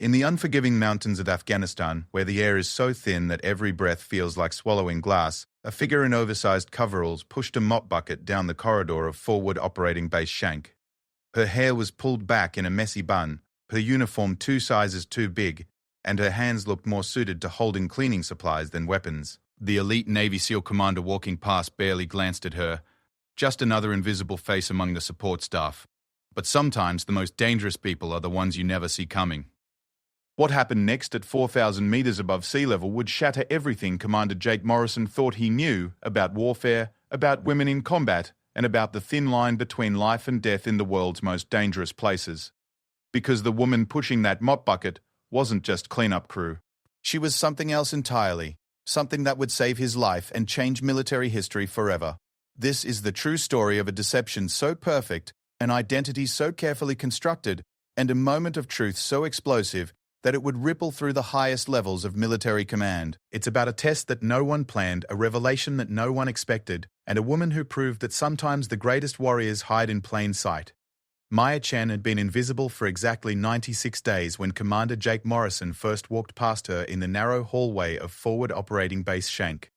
In the unforgiving mountains of Afghanistan, where the air is so thin that every breath feels like swallowing glass, a figure in oversized coveralls pushed a mop bucket down the corridor of Forward Operating Base Shank. Her hair was pulled back in a messy bun, her uniform 2 sizes too big, and her hands looked more suited to holding cleaning supplies than weapons. The elite Navy SEAL commander walking past barely glanced at her, just another invisible face among the support staff. But sometimes the most dangerous people are the ones you never see coming. What happened next at 4,000 meters above sea level would shatter everything Commander Jake Morrison thought he knew about warfare, about women in combat, and about the thin line between life and death in the world's most dangerous places. Because the woman pushing that mop bucket wasn't just cleanup crew. She was something else entirely, something that would save his life and change military history forever. This is the true story of a deception so perfect, an identity so carefully constructed, and a moment of truth so explosive that it would ripple through the highest levels of military command. It's about a test that no one planned, a revelation that no one expected, and a woman who proved that sometimes the greatest warriors hide in plain sight. Maya Chen had been invisible for exactly 96 days when Commander Jake Morrison first walked past her in the narrow hallway of Forward Operating Base Shank.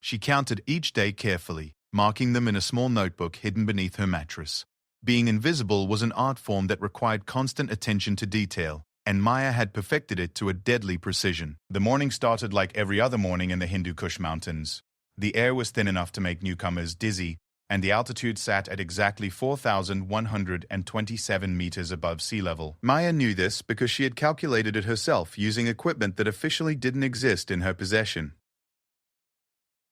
She counted each day carefully, marking them in a small notebook hidden beneath her mattress. Being invisible was an art form that required constant attention to detail, and Maya had perfected it to a deadly precision. The morning started like every other morning in the Hindu Kush Mountains. The air was thin enough to make newcomers dizzy, and the altitude sat at exactly 4,127 meters above sea level. Maya knew this because she had calculated it herself using equipment that officially didn't exist in her possession.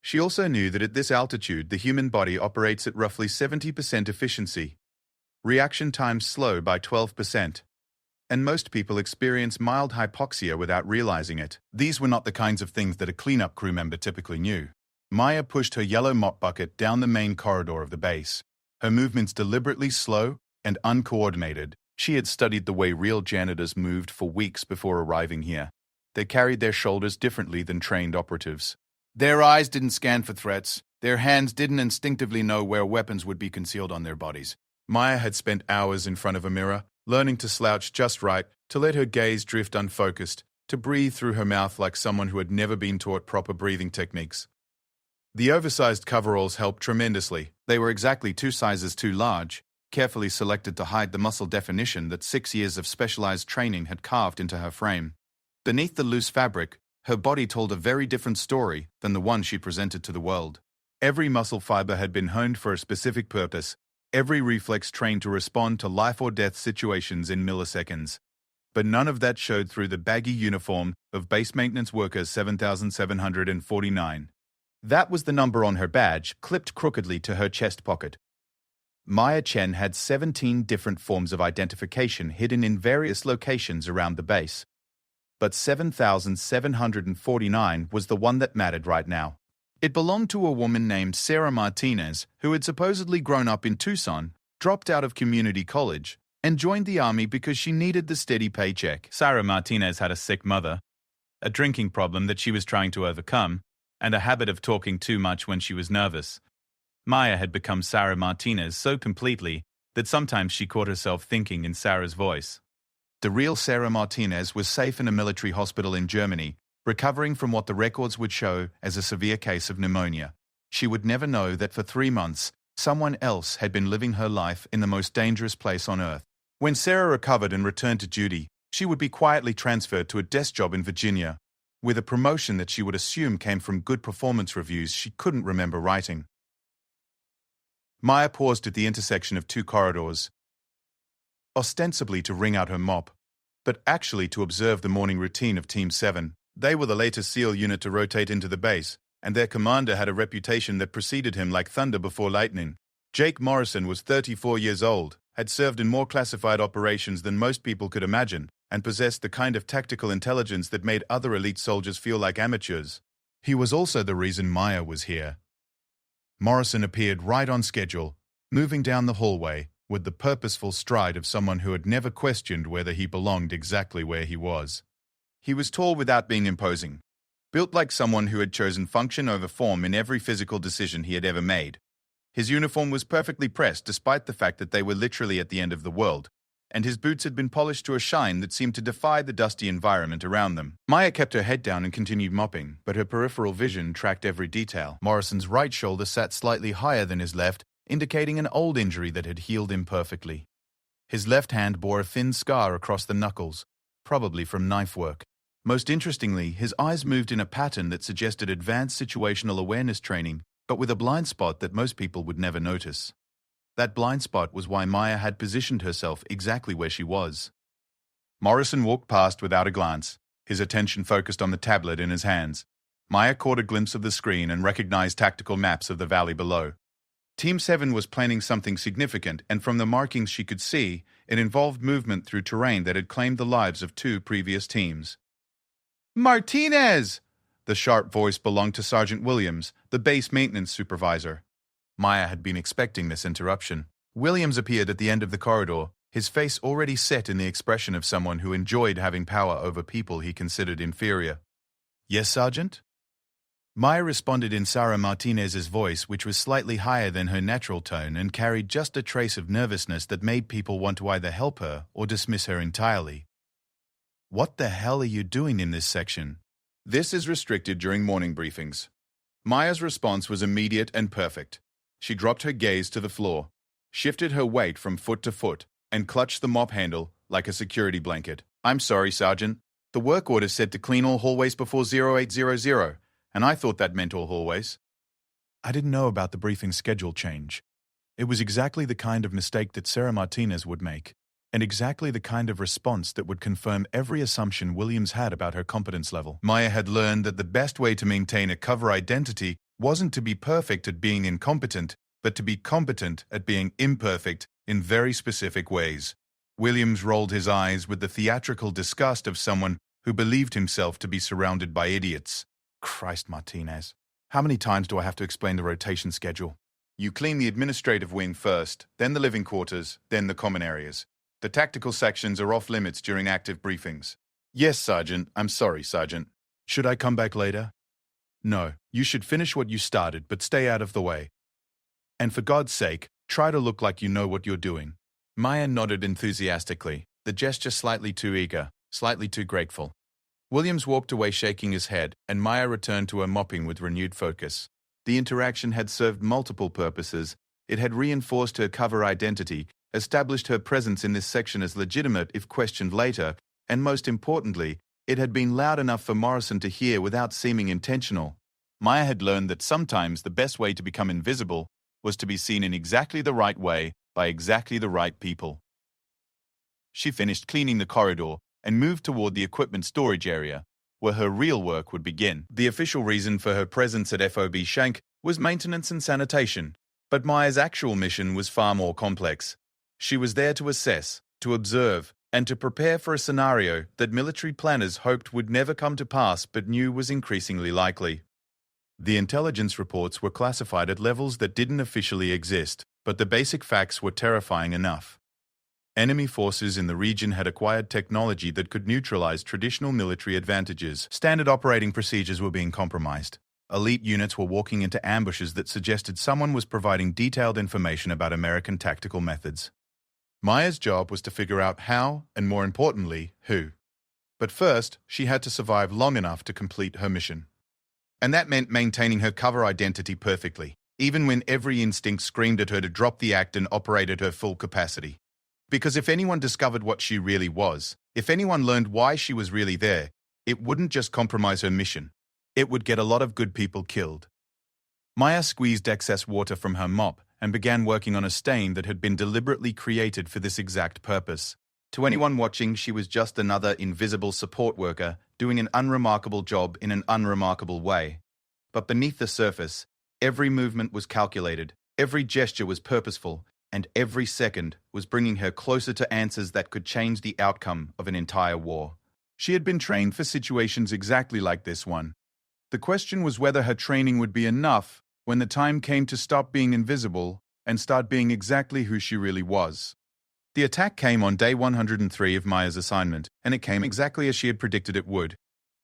She also knew that at this altitude the human body operates at roughly 70% efficiency. Reaction times slow by 12%. And most people experience mild hypoxia without realizing it. These were not the kinds of things that a cleanup crew member typically knew. Maya pushed her yellow mop bucket down the main corridor of the base, her movements deliberately slow and uncoordinated. She had studied the way real janitors moved for weeks before arriving here. They carried their shoulders differently than trained operatives. Their eyes didn't scan for threats. Their hands didn't instinctively know where weapons would be concealed on their bodies. Maya had spent hours in front of a mirror, learning to slouch just right, to let her gaze drift unfocused, to breathe through her mouth like someone who had never been taught proper breathing techniques. The oversized coveralls helped tremendously. They were exactly 2 sizes too large, carefully selected to hide the muscle definition that 6 years of specialized training had carved into her frame. Beneath the loose fabric, her body told a very different story than the one she presented to the world. Every muscle fiber had been honed for a specific purpose, every reflex trained to respond to life or death situations in milliseconds. But none of that showed through the baggy uniform of Base Maintenance Worker 7749. That was the number on her badge, clipped crookedly to her chest pocket. Maya Chen had 17 different forms of identification hidden in various locations around the base. But 7749 was the one that mattered right now. It belonged to a woman named Sarah Martinez, who had supposedly grown up in Tucson, dropped out of community college, and joined the army because she needed the steady paycheck. Sarah Martinez had a sick mother, a drinking problem that she was trying to overcome, and a habit of talking too much when she was nervous. Maya had become Sarah Martinez so completely that sometimes she caught herself thinking in Sarah's voice. The real Sarah Martinez was safe in a military hospital in Germany, recovering from what the records would show as a severe case of pneumonia. She would never know that for 3 months, someone else had been living her life in the most dangerous place on earth. When Sarah recovered and returned to duty, she would be quietly transferred to a desk job in Virginia, with a promotion that she would assume came from good performance reviews she couldn't remember writing. Maya paused at the intersection of 2 corridors, ostensibly to wring out her mop, but actually to observe the morning routine of Team 7. They were the latest SEAL unit to rotate into the base, and their commander had a reputation that preceded him like thunder before lightning. Jake Morrison was 34 years old, had served in more classified operations than most people could imagine, and possessed the kind of tactical intelligence that made other elite soldiers feel like amateurs. He was also the reason Maya was here. Morrison appeared right on schedule, moving down the hallway with the purposeful stride of someone who had never questioned whether he belonged exactly where he was. He was tall without being imposing, built like someone who had chosen function over form in every physical decision he had ever made. His uniform was perfectly pressed despite the fact that they were literally at the end of the world, and his boots had been polished to a shine that seemed to defy the dusty environment around them. Maya kept her head down and continued mopping, but her peripheral vision tracked every detail. Morrison's right shoulder sat slightly higher than his left, indicating an old injury that had healed imperfectly. His left hand bore a thin scar across the knuckles, probably from knife work. Most interestingly, his eyes moved in a pattern that suggested advanced situational awareness training, but with a blind spot that most people would never notice. That blind spot was why Maya had positioned herself exactly where she was. Morrison walked past without a glance, his attention focused on the tablet in his hands. Maya caught a glimpse of the screen and recognized tactical maps of the valley below. Team 7 was planning something significant, and from the markings she could see, it involved movement through terrain that had claimed the lives of 2 previous teams. "Martinez!" The sharp voice belonged to Sergeant Williams, the base maintenance supervisor. Maya had been expecting this interruption. Williams appeared at the end of the corridor, his face already set in the expression of someone who enjoyed having power over people he considered inferior. "Yes, Sergeant?" Maya responded in Sarah Martinez's voice, which was slightly higher than her natural tone and carried just a trace of nervousness that made people want to either help her or dismiss her entirely. "What the hell are you doing in this section?" "This is restricted during morning briefings." Maya's response was immediate and perfect. She dropped her gaze to the floor, shifted her weight from foot to foot, and clutched the mop handle like a security blanket. "I'm sorry, Sergeant. The work order said to clean all hallways before 0800. And I thought that meant all hallways." "I didn't know about the briefing schedule change. It was exactly the kind of mistake that Sarah Martinez would make, and exactly the kind of response that would confirm every assumption Williams had about her competence level." Maya had learned that the best way to maintain a cover identity wasn't to be perfect at being incompetent, but to be competent at being imperfect in very specific ways. Williams rolled his eyes with the theatrical disgust of someone who believed himself to be surrounded by idiots. "Christ, Martinez. How many times do I have to explain the rotation schedule?" "You clean the administrative wing first, then the living quarters, then the common areas. The tactical sections are off limits during active briefings." "Yes, Sergeant. I'm sorry, Sergeant." "Should I come back later?" "No. You should finish what you started, but stay out of the way. And for God's sake, try to look like you know what you're doing." Maya nodded enthusiastically, the gesture slightly too eager, slightly too grateful. Williams walked away shaking his head, and Maya returned to her mopping with renewed focus. The interaction had served multiple purposes. It had reinforced her cover identity, established her presence in this section as legitimate if questioned later, and most importantly, it had been loud enough for Morrison to hear without seeming intentional. Maya had learned that sometimes the best way to become invisible was to be seen in exactly the right way by exactly the right people. She finished cleaning the corridor and moved toward the equipment storage area, where her real work would begin. The official reason for her presence at FOB Shank was maintenance and sanitation, but Maya's actual mission was far more complex. She was there to assess, to observe, and to prepare for a scenario that military planners hoped would never come to pass but knew was increasingly likely. The intelligence reports were classified at levels that didn't officially exist, but the basic facts were terrifying enough. Enemy forces in the region had acquired technology that could neutralize traditional military advantages. Standard operating procedures were being compromised. Elite units were walking into ambushes that suggested someone was providing detailed information about American tactical methods. Maya's job was to figure out how, and more importantly, who. But first, she had to survive long enough to complete her mission. And that meant maintaining her cover identity perfectly, even when every instinct screamed at her to drop the act and operate at her full capacity. Because if anyone discovered what she really was, if anyone learned why she was really there, it wouldn't just compromise her mission. It would get a lot of good people killed. Maya squeezed excess water from her mop and began working on a stain that had been deliberately created for this exact purpose. To anyone watching, she was just another invisible support worker doing an unremarkable job in an unremarkable way. But beneath the surface, every movement was calculated, every gesture was purposeful, and every second was bringing her closer to answers that could change the outcome of an entire war. She had been trained for situations exactly like this one. The question was whether her training would be enough when the time came to stop being invisible and start being exactly who she really was. The attack came on day 103 of Maya's assignment, and it came exactly as she had predicted it would.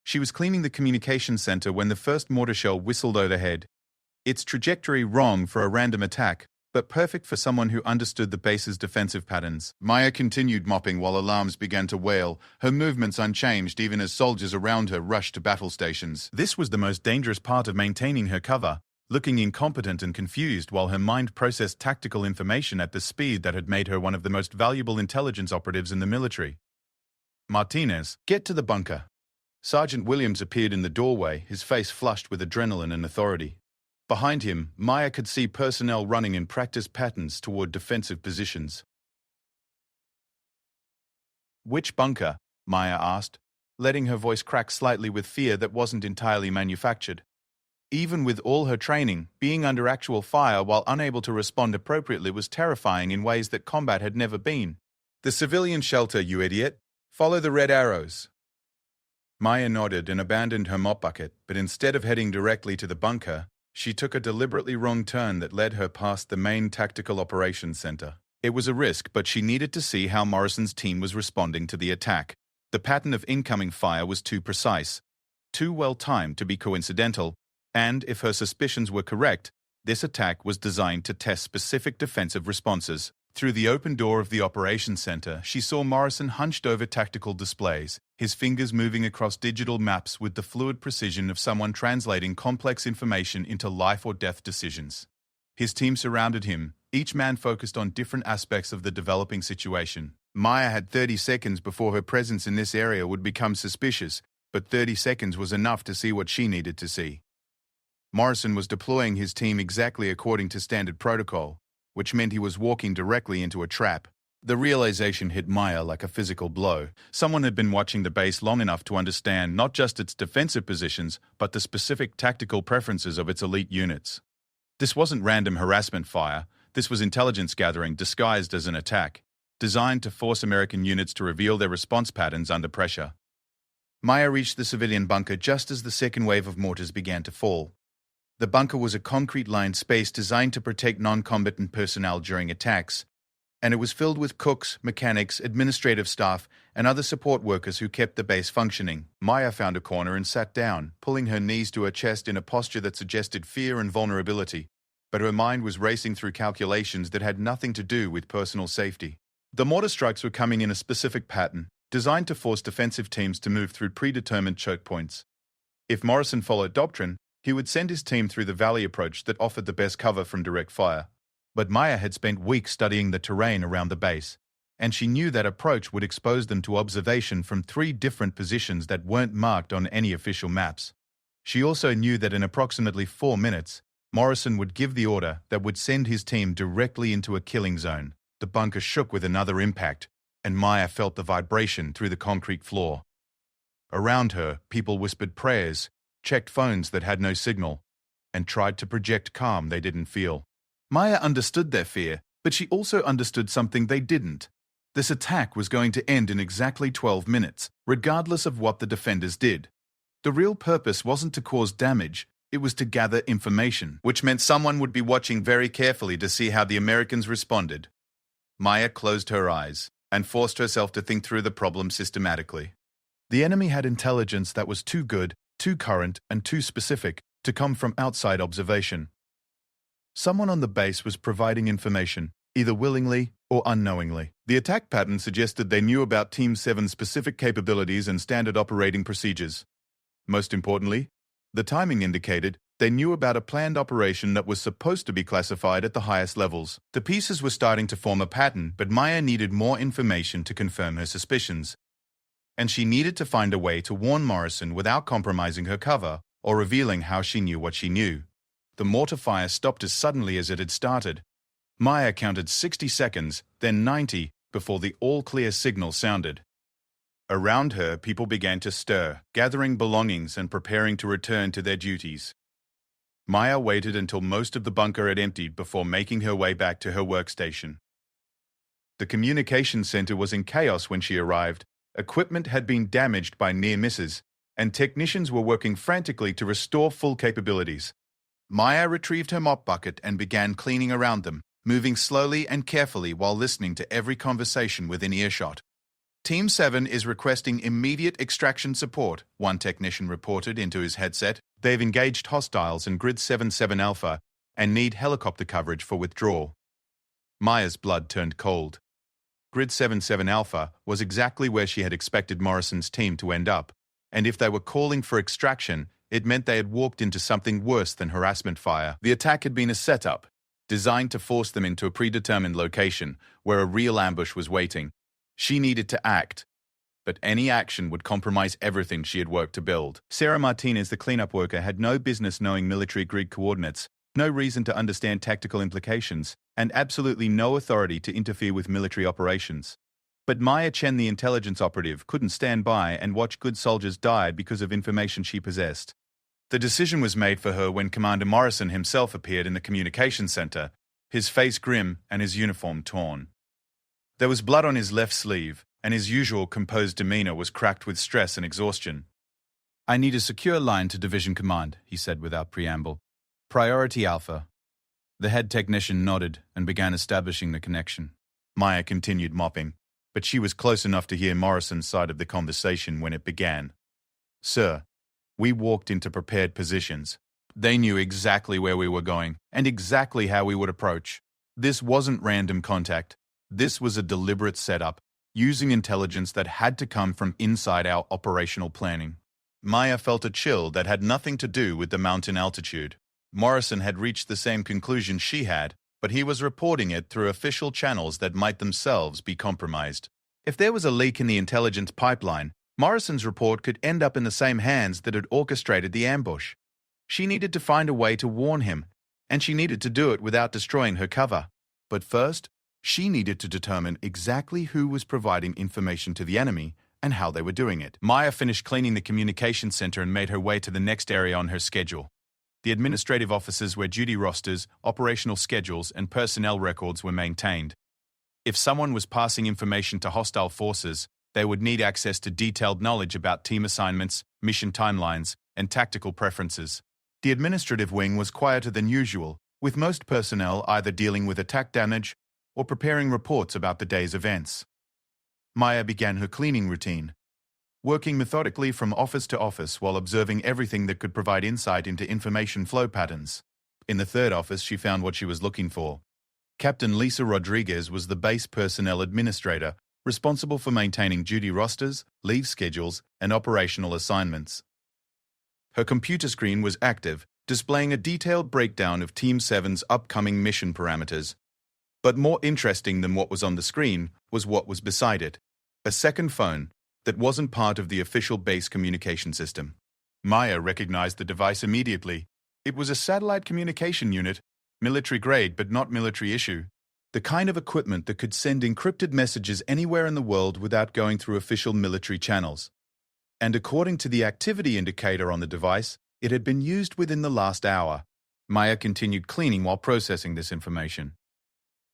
She was cleaning the communications center when the first mortar shell whistled overhead. Its trajectory wrong for a random attack, but perfect for someone who understood the base's defensive patterns. Maya continued mopping while alarms began to wail, her movements unchanged even as soldiers around her rushed to battle stations. This was the most dangerous part of maintaining her cover, looking incompetent and confused while her mind processed tactical information at the speed that had made her one of the most valuable intelligence operatives in the military. Martinez, get to the bunker. Sergeant Williams appeared in the doorway, his face flushed with adrenaline and authority. Behind him, Maya could see personnel running in practice patterns toward defensive positions. Which bunker? Maya asked, letting her voice crack slightly with fear that wasn't entirely manufactured. Even with all her training, being under actual fire while unable to respond appropriately was terrifying in ways that combat had never been. The civilian shelter, you idiot. Follow the red arrows. Maya nodded and abandoned her mop bucket, but instead of heading directly to the bunker, she took a deliberately wrong turn that led her past the main tactical operations center. It was a risk, but she needed to see how Morrison's team was responding to the attack. The pattern of incoming fire was too precise, too well timed to be coincidental, and if her suspicions were correct, this attack was designed to test specific defensive responses. Through the open door of the operations center, she saw Morrison hunched over tactical displays, his fingers moving across digital maps with the fluid precision of someone translating complex information into life or death decisions. His team surrounded him, each man focused on different aspects of the developing situation. Maya had 30 seconds before her presence in this area would become suspicious, but 30 seconds was enough to see what she needed to see. Morrison was deploying his team exactly according to standard protocol, which meant he was walking directly into a trap. The realization hit Maya like a physical blow. Someone had been watching the base long enough to understand not just its defensive positions, but the specific tactical preferences of its elite units. This wasn't random harassment fire, this was intelligence gathering disguised as an attack, designed to force American units to reveal their response patterns under pressure. Maya reached the civilian bunker just as the second wave of mortars began to fall. The bunker was a concrete-lined space designed to protect non-combatant personnel during attacks, and it was filled with cooks, mechanics, administrative staff, and other support workers who kept the base functioning. Maya found a corner and sat down, pulling her knees to her chest in a posture that suggested fear and vulnerability, but her mind was racing through calculations that had nothing to do with personal safety. The mortar strikes were coming in a specific pattern, designed to force defensive teams to move through predetermined choke points. If Morrison followed doctrine, he would send his team through the valley approach that offered the best cover from direct fire. But Maya had spent weeks studying the terrain around the base, and she knew that approach would expose them to observation from 3 different positions that weren't marked on any official maps. She also knew that in approximately 4 minutes, Morrison would give the order that would send his team directly into a killing zone. The bunker shook with another impact, and Maya felt the vibration through the concrete floor. Around her, people whispered prayers, checked phones that had no signal, and tried to project calm they didn't feel. Maya understood their fear, but she also understood something they didn't. This attack was going to end in exactly 12 minutes, regardless of what the defenders did. The real purpose wasn't to cause damage, it was to gather information, which meant someone would be watching very carefully to see how the Americans responded. Maya closed her eyes and forced herself to think through the problem systematically. The enemy had intelligence that was too good, too current, and too specific to come from outside observation. Someone on the base was providing information, either willingly or unknowingly. The attack pattern suggested they knew about Team 7's specific capabilities and standard operating procedures. Most importantly, the timing indicated they knew about a planned operation that was supposed to be classified at the highest levels. The pieces were starting to form a pattern, but Maya needed more information to confirm her suspicions. And she needed to find a way to warn Morrison without compromising her cover or revealing how she knew what she knew. The mortar fire stopped as suddenly as it had started. Maya counted 60 seconds, then 90, before the all-clear signal sounded. Around her, people began to stir, gathering belongings and preparing to return to their duties. Maya waited until most of the bunker had emptied before making her way back to her workstation. The communication center was in chaos when she arrived. Equipment had been damaged by near misses, and technicians were working frantically to restore full capabilities. Maya retrieved her mop bucket and began cleaning around them, moving slowly and carefully while listening to every conversation within earshot. Team 7 is requesting immediate extraction support, one technician reported into his headset. They've engaged hostiles in Grid 77 Alpha and need helicopter coverage for withdrawal. Maya's blood turned cold. Grid 77 Alpha was exactly where she had expected Morrison's team to end up, and if they were calling for extraction, it meant they had walked into something worse than harassment fire. The attack had been a setup, designed to force them into a predetermined location where a real ambush was waiting. She needed to act, but any action would compromise everything she had worked to build. Sarah Martinez, the cleanup worker, had no business knowing military grid coordinates, no reason to understand tactical implications, and absolutely no authority to interfere with military operations. But Maya Chen, the intelligence operative, couldn't stand by and watch good soldiers die because of information she possessed. The decision was made for her when Commander Morrison himself appeared in the communications center, his face grim and his uniform torn. There was blood on his left sleeve, and his usual composed demeanor was cracked with stress and exhaustion. "I need a secure line to Division Command," he said without preamble. "Priority Alpha." The head technician nodded and began establishing the connection. Maya continued mopping, but she was close enough to hear Morrison's side of the conversation when it began. "Sir, we walked into prepared positions. They knew exactly where we were going and exactly how we would approach. This wasn't random contact. This was a deliberate setup, using intelligence that had to come from inside our operational planning." Maya felt a chill that had nothing to do with the mountain altitude. Morrison had reached the same conclusion she had, but he was reporting it through official channels that might themselves be compromised. If there was a leak in the intelligence pipeline, Morrison's report could end up in the same hands that had orchestrated the ambush. She needed to find a way to warn him, and she needed to do it without destroying her cover. But first, she needed to determine exactly who was providing information to the enemy and how they were doing it. Maya finished cleaning the communication center and made her way to the next area on her schedule. The administrative offices where duty rosters, operational schedules, and personnel records were maintained. If someone was passing information to hostile forces, they would need access to detailed knowledge about team assignments, mission timelines, and tactical preferences. The administrative wing was quieter than usual, with most personnel either dealing with attack damage or preparing reports about the day's events. Maya began her cleaning routine, working methodically from office to office while observing everything that could provide insight into information flow patterns. In the third office, she found what she was looking for. Captain Lisa Rodriguez was the base personnel administrator, responsible for maintaining duty rosters, leave schedules, and operational assignments. Her computer screen was active, displaying a detailed breakdown of Team 7's upcoming mission parameters. But more interesting than what was on the screen was what was beside it, a second phone that wasn't part of the official base communication system. Maya recognized the device immediately. It was a satellite communication unit, military-grade but not military issue, the kind of equipment that could send encrypted messages anywhere in the world without going through official military channels. And according to the activity indicator on the device, it had been used within the last hour. Maya continued cleaning while processing this information.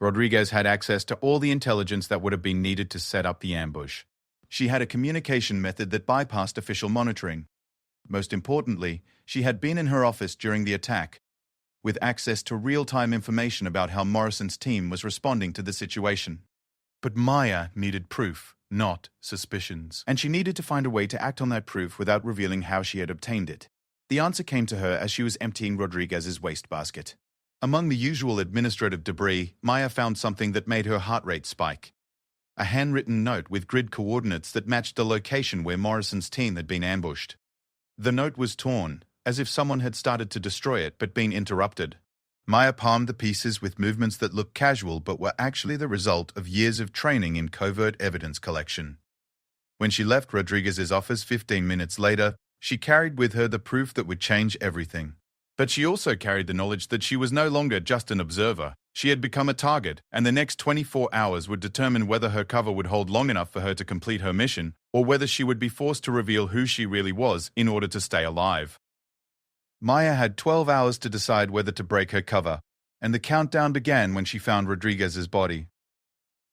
Rodriguez had access to all the intelligence that would have been needed to set up the ambush. She had a communication method that bypassed official monitoring. Most importantly, she had been in her office during the attack, with access to real-time information about how Morrison's team was responding to the situation. But Maya needed proof, not suspicions, and she needed to find a way to act on that proof without revealing how she had obtained it. The answer came to her as she was emptying Rodriguez's wastebasket. Among the usual administrative debris, Maya found something that made her heart rate spike. A handwritten note with grid coordinates that matched the location where Morrison's team had been ambushed. The note was torn, as if someone had started to destroy it but been interrupted. Maya palmed the pieces with movements that looked casual but were actually the result of years of training in covert evidence collection. When she left Rodriguez's office 15 minutes later, she carried with her the proof that would change everything. But she also carried the knowledge that she was no longer just an observer. She had become a target, and the next 24 hours would determine whether her cover would hold long enough for her to complete her mission, or whether she would be forced to reveal who she really was in order to stay alive. Maya had 12 hours to decide whether to break her cover, and the countdown began when she found Rodriguez's body.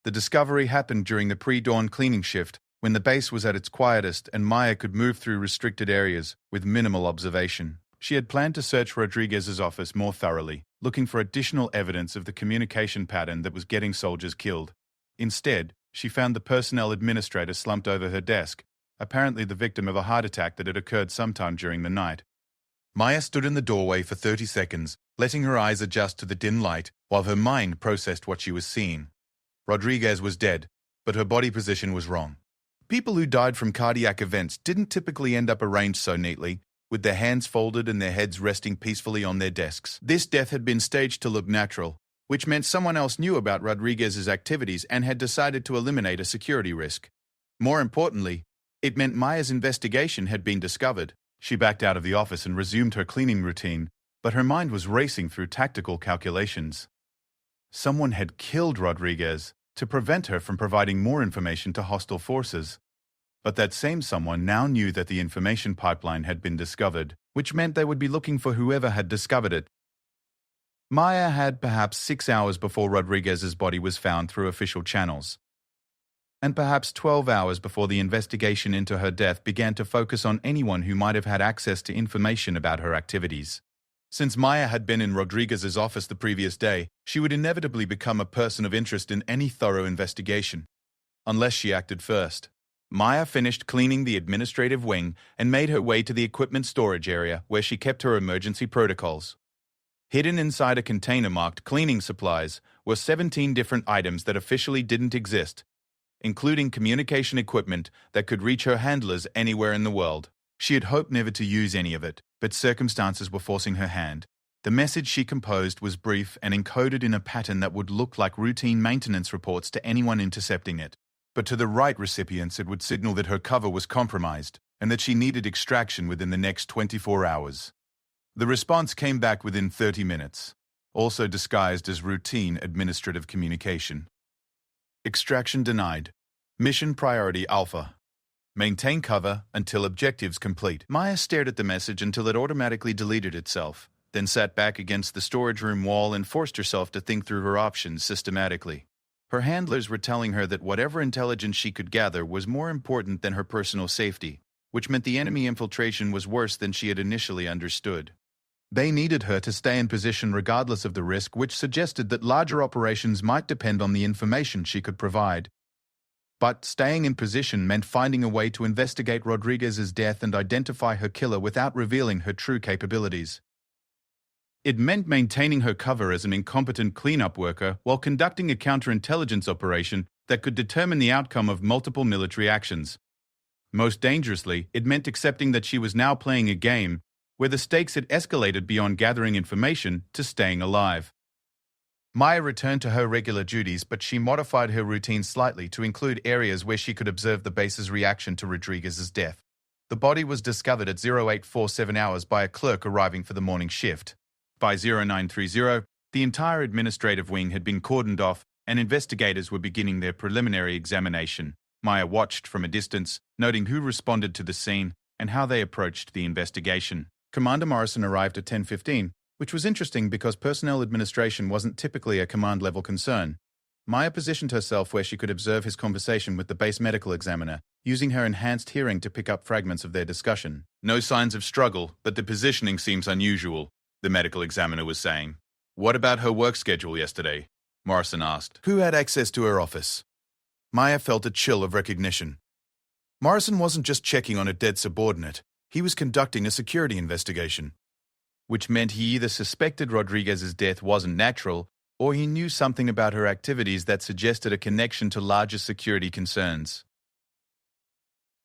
The discovery happened during the pre-dawn cleaning shift, when the base was at its quietest and Maya could move through restricted areas with minimal observation. She had planned to search Rodriguez's office more thoroughly, looking for additional evidence of the communication pattern that was getting soldiers killed. Instead, she found the personnel administrator slumped over her desk, apparently the victim of a heart attack that had occurred sometime during the night. Maya stood in the doorway for 30 seconds, letting her eyes adjust to the dim light while her mind processed what she was seeing. Rodriguez was dead, but her body position was wrong. People who died from cardiac events didn't typically end up arranged so neatly, with their hands folded and their heads resting peacefully on their desks. This death had been staged to look natural, which meant someone else knew about Rodriguez's activities and had decided to eliminate a security risk. More importantly, it meant Maya's investigation had been discovered. She backed out of the office and resumed her cleaning routine, but her mind was racing through tactical calculations. Someone had killed Rodriguez to prevent her from providing more information to hostile forces. But that same someone now knew that the information pipeline had been discovered, which meant they would be looking for whoever had discovered it. Maya had perhaps 6 hours before Rodriguez's body was found through official channels, and perhaps 12 hours before the investigation into her death began to focus on anyone who might have had access to information about her activities. Since Maya had been in Rodriguez's office the previous day, she would inevitably become a person of interest in any thorough investigation, unless she acted first. Maya finished cleaning the administrative wing and made her way to the equipment storage area where she kept her emergency protocols. Hidden inside a container marked cleaning supplies were 17 different items that officially didn't exist, including communication equipment that could reach her handlers anywhere in the world. She had hoped never to use any of it, but circumstances were forcing her hand. The message she composed was brief and encoded in a pattern that would look like routine maintenance reports to anyone intercepting it. But to the right recipients, it would signal that her cover was compromised and that she needed extraction within the next 24 hours. The response came back within 30 minutes, also disguised as routine administrative communication. Extraction denied. Mission priority Alpha. Maintain cover until objectives complete. Maya stared at the message until it automatically deleted itself, then sat back against the storage room wall and forced herself to think through her options systematically. Her handlers were telling her that whatever intelligence she could gather was more important than her personal safety, which meant the enemy infiltration was worse than she had initially understood. They needed her to stay in position regardless of the risk, which suggested that larger operations might depend on the information she could provide. But staying in position meant finding a way to investigate Rodriguez's death and identify her killer without revealing her true capabilities. It meant maintaining her cover as an incompetent cleanup worker while conducting a counterintelligence operation that could determine the outcome of multiple military actions. Most dangerously, it meant accepting that she was now playing a game where the stakes had escalated beyond gathering information to staying alive. Maya returned to her regular duties, but she modified her routine slightly to include areas where she could observe the base's reaction to Rodriguez's death. The body was discovered at 0847 hours by a clerk arriving for the morning shift. By 0930, the entire administrative wing had been cordoned off and investigators were beginning their preliminary examination. Maya watched from a distance, noting who responded to the scene and how they approached the investigation. Commander Morrison arrived at 10:15, which was interesting because personnel administration wasn't typically a command-level concern. Maya positioned herself where she could observe his conversation with the base medical examiner, using her enhanced hearing to pick up fragments of their discussion. "No signs of struggle, but the positioning seems unusual," the medical examiner was saying. "What about her work schedule yesterday?" Morrison asked. "Who had access to her office?" Maya felt a chill of recognition. Morrison wasn't just checking on a dead subordinate. He was conducting a security investigation, which meant he either suspected Rodriguez's death wasn't natural or he knew something about her activities that suggested a connection to larger security concerns.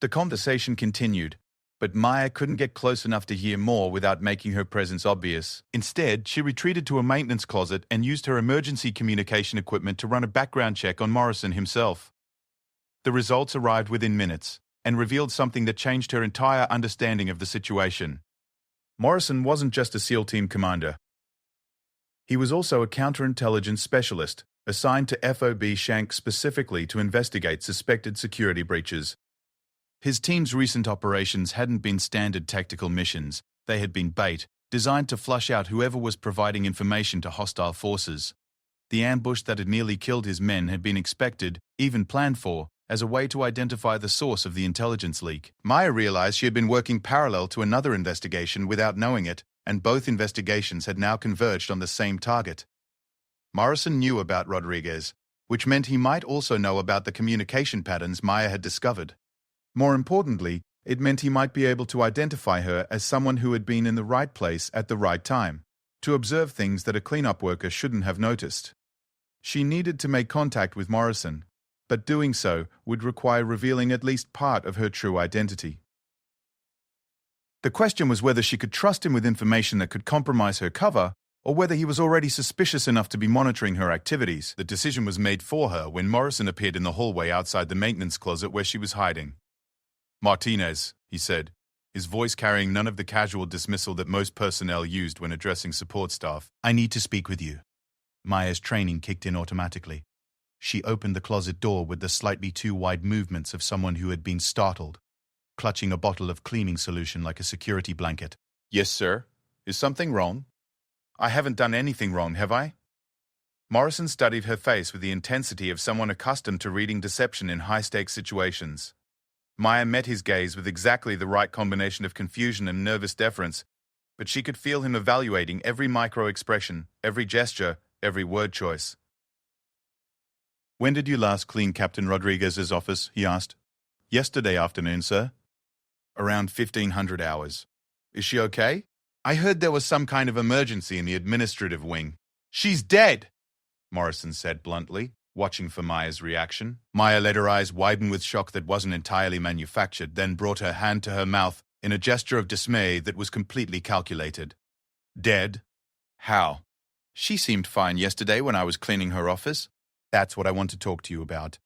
The conversation continued, but Maya couldn't get close enough to hear more without making her presence obvious. Instead, she retreated to a maintenance closet and used her emergency communication equipment to run a background check on Morrison himself. The results arrived within minutes and revealed something that changed her entire understanding of the situation. Morrison wasn't just a SEAL team commander. He was also a counterintelligence specialist, assigned to FOB Shank specifically to investigate suspected security breaches. His team's recent operations hadn't been standard tactical missions. They had been bait, designed to flush out whoever was providing information to hostile forces. The ambush that had nearly killed his men had been expected, even planned for, as a way to identify the source of the intelligence leak. Maya realized she had been working parallel to another investigation without knowing it, and both investigations had now converged on the same target. Morrison knew about Rodriguez, which meant he might also know about the communication patterns Maya had discovered. More importantly, it meant he might be able to identify her as someone who had been in the right place at the right time. to observe things that a cleanup worker shouldn't have noticed. She needed to make contact with Morrison, but doing so would require revealing at least part of her true identity. The question was whether she could trust him with information that could compromise her cover, or whether he was already suspicious enough to be monitoring her activities. The decision was made for her when Morrison appeared in the hallway outside the maintenance closet where she was hiding. "Martinez," he said, his voice carrying none of the casual dismissal that most personnel used when addressing support staff. "I need to speak with you." Maya's training kicked in automatically. She opened the closet door with the slightly too wide movements of someone who had been startled, clutching a bottle of cleaning solution like a security blanket. "Yes, sir. Is something wrong?" "I haven't done anything wrong, have I?" Morrison studied her face with the intensity of someone accustomed to reading deception in high-stakes situations. Maya met his gaze with exactly the right combination of confusion and nervous deference, but she could feel him evaluating every micro-expression, every gesture, every word choice. "When did you last clean Captain Rodriguez's office?" he asked. "Yesterday afternoon, sir." "Around 1500 hours. Is she okay?" "I heard there was some kind of emergency in the administrative wing." "She's dead," Morrison said bluntly, watching for Maya's reaction. Maya let her eyes widen with shock that wasn't entirely manufactured, then brought her hand to her mouth in a gesture of dismay that was completely calculated. "Dead? How?" "She seemed fine yesterday when I was cleaning her office." "That's what I want to talk to you about."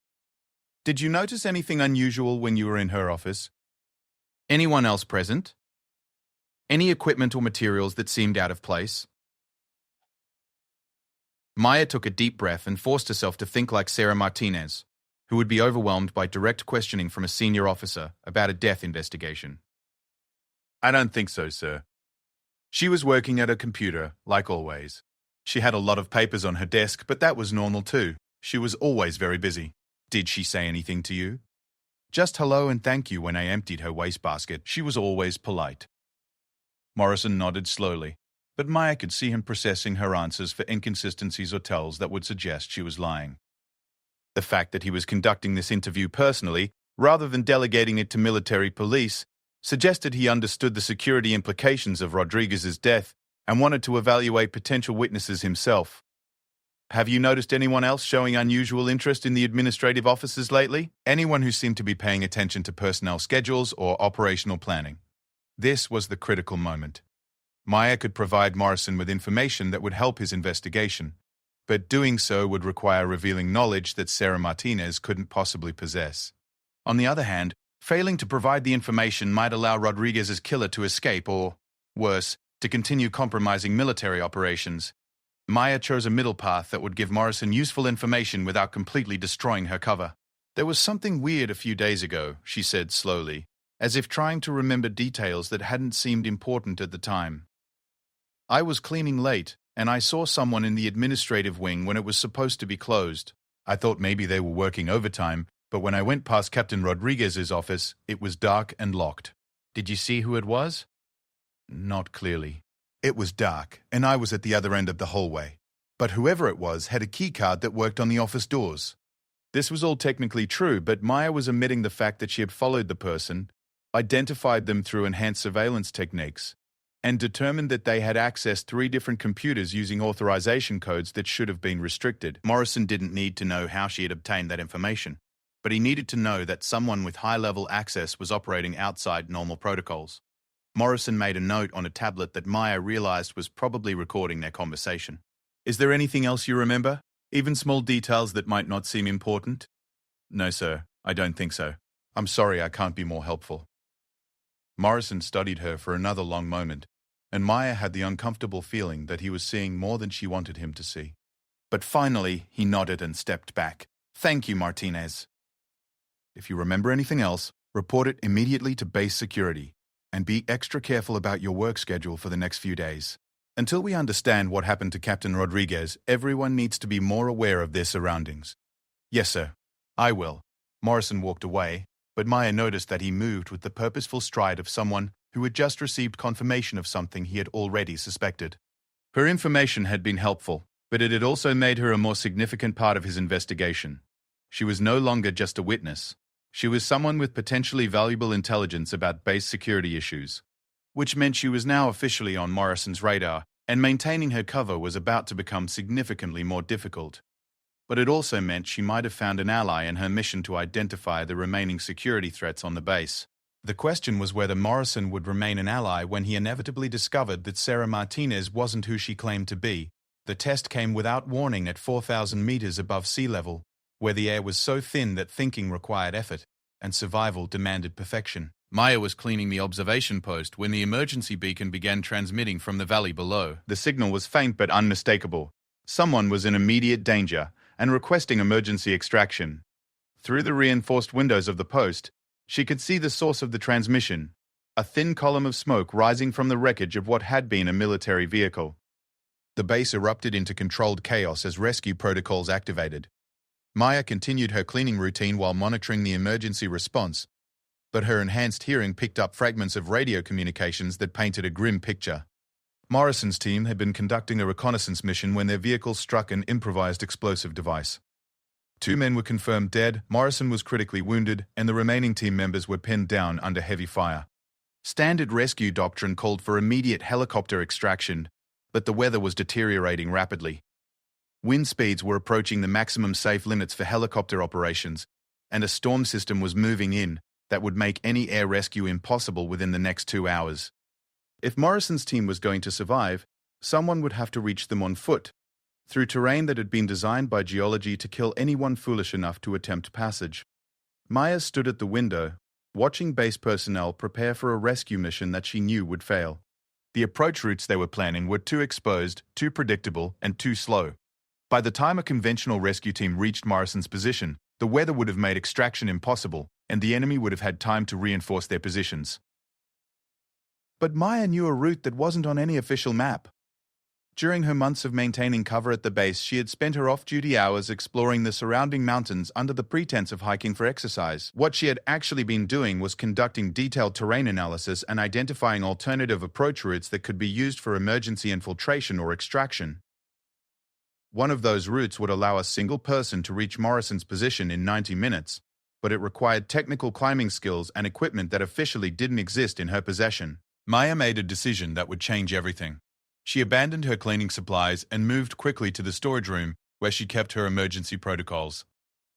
"Did you notice anything unusual when you were in her office? Anyone else present? Any equipment or materials that seemed out of place?" Maya took a deep breath and forced herself to think like Sarah Martinez, who would be overwhelmed by direct questioning from a senior officer about a death investigation. "I don't think so, sir. She was working at a computer, like always. She had a lot of papers on her desk, but that was normal too. She was always very busy." "Did she say anything to you?" "Just hello and thank you when I emptied her wastebasket. She was always polite." Morrison nodded slowly, but Maya could see him processing her answers for inconsistencies or tells that would suggest she was lying. The fact that he was conducting this interview personally, rather than delegating it to military police, suggested he understood the security implications of Rodriguez's death and wanted to evaluate potential witnesses himself. "Have you noticed anyone else showing unusual interest in the administrative offices lately? Anyone who seemed to be paying attention to personnel schedules or operational planning?" This was the critical moment. Maya could provide Morrison with information that would help his investigation, but doing so would require revealing knowledge that Sarah Martinez couldn't possibly possess. On the other hand, failing to provide the information might allow Rodriguez's killer to escape or, worse, to continue compromising military operations. Maya chose a middle path that would give Morrison useful information without completely destroying her cover. "There was something weird a few days ago," she said slowly, as if trying to remember details that hadn't seemed important at the time. "I was cleaning late, and I saw someone in the administrative wing when it was supposed to be closed. I thought maybe they were working overtime, but when I went past Captain Rodriguez's office, it was dark and locked." "Did you see who it was?" "Not clearly. It was dark, and I was at the other end of the hallway. But whoever it was had a key card that worked on the office doors." This was all technically true, but Maya was omitting the fact that she had followed the person, identified them through enhanced surveillance techniques, and determined that they had accessed 3 different computers using authorization codes that should have been restricted. Morrison didn't need to know how she had obtained that information, but he needed to know that someone with high-level access was operating outside normal protocols. Morrison made a note on a tablet that Maya realized was probably recording their conversation. "Is there anything else you remember? Even small details that might not seem important?" "No, sir. I don't think so. I'm sorry I can't be more helpful." Morrison studied her for another long moment, and Maya had the uncomfortable feeling that he was seeing more than she wanted him to see. But finally, he nodded and stepped back. "Thank you, Martinez. If you remember anything else, report it immediately to base security, and be extra careful about your work schedule for the next few days. Until we understand what happened to Captain Rodriguez, everyone needs to be more aware of their surroundings." "Yes, sir. I will." Morrison walked away, but Maya noticed that he moved with the purposeful stride of someone who had just received confirmation of something he had already suspected. Her information had been helpful, but it had also made her a more significant part of his investigation. She was no longer just a witness. She was someone with potentially valuable intelligence about base security issues, which meant she was now officially on Morrison's radar and maintaining her cover was about to become significantly more difficult. But it also meant she might have found an ally in her mission to identify the remaining security threats on the base. The question was whether Morrison would remain an ally when he inevitably discovered that Sarah Martinez wasn't who she claimed to be. The test came without warning at 4,000 meters above sea level, where the air was so thin that thinking required effort, and survival demanded perfection. Maya was cleaning the observation post when the emergency beacon began transmitting from the valley below. The signal was faint but unmistakable. Someone was in immediate danger and requesting emergency extraction. Through the reinforced windows of the post, she could see the source of the transmission, a thin column of smoke rising from the wreckage of what had been a military vehicle. The base erupted into controlled chaos as rescue protocols activated. Maya continued her cleaning routine while monitoring the emergency response, but her enhanced hearing picked up fragments of radio communications that painted a grim picture. Morrison's team had been conducting a reconnaissance mission when their vehicle struck an improvised explosive device. 2 men were confirmed dead, Morrison was critically wounded, and the remaining team members were pinned down under heavy fire. Standard rescue doctrine called for immediate helicopter extraction, but the weather was deteriorating rapidly. Wind speeds were approaching the maximum safe limits for helicopter operations, and a storm system was moving in that would make any air rescue impossible within the next 2 hours. If Morrison's team was going to survive, someone would have to reach them on foot, through terrain that had been designed by geology to kill anyone foolish enough to attempt passage. Maya stood at the window, watching base personnel prepare for a rescue mission that she knew would fail. The approach routes they were planning were too exposed, too predictable, and too slow. By the time a conventional rescue team reached Morrison's position, the weather would have made extraction impossible, and the enemy would have had time to reinforce their positions. But Maya knew a route that wasn't on any official map. During her months of maintaining cover at the base, she had spent her off-duty hours exploring the surrounding mountains under the pretense of hiking for exercise. What she had actually been doing was conducting detailed terrain analysis and identifying alternative approach routes that could be used for emergency infiltration or extraction. One of those routes would allow a single person to reach Morrison's position in 90 minutes, but it required technical climbing skills and equipment that officially didn't exist in her possession. Maya made a decision that would change everything. She abandoned her cleaning supplies and moved quickly to the storage room where she kept her emergency protocols.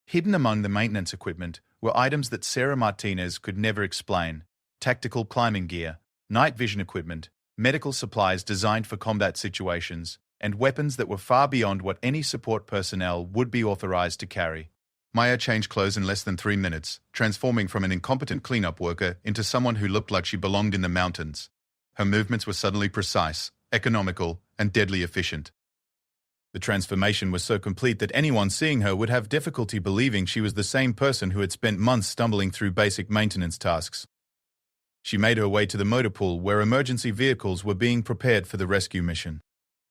Hidden among the maintenance equipment were items that Sarah Martinez could never explain: tactical climbing gear, night vision equipment, medical supplies designed for combat situations, and weapons that were far beyond what any support personnel would be authorized to carry. Maya changed clothes in less than 3 minutes, transforming from an incompetent cleanup worker into someone who looked like she belonged in the mountains. Her movements were suddenly precise, economical, and deadly efficient. The transformation was so complete that anyone seeing her would have difficulty believing she was the same person who had spent months stumbling through basic maintenance tasks. She made her way to the motor pool where emergency vehicles were being prepared for the rescue mission.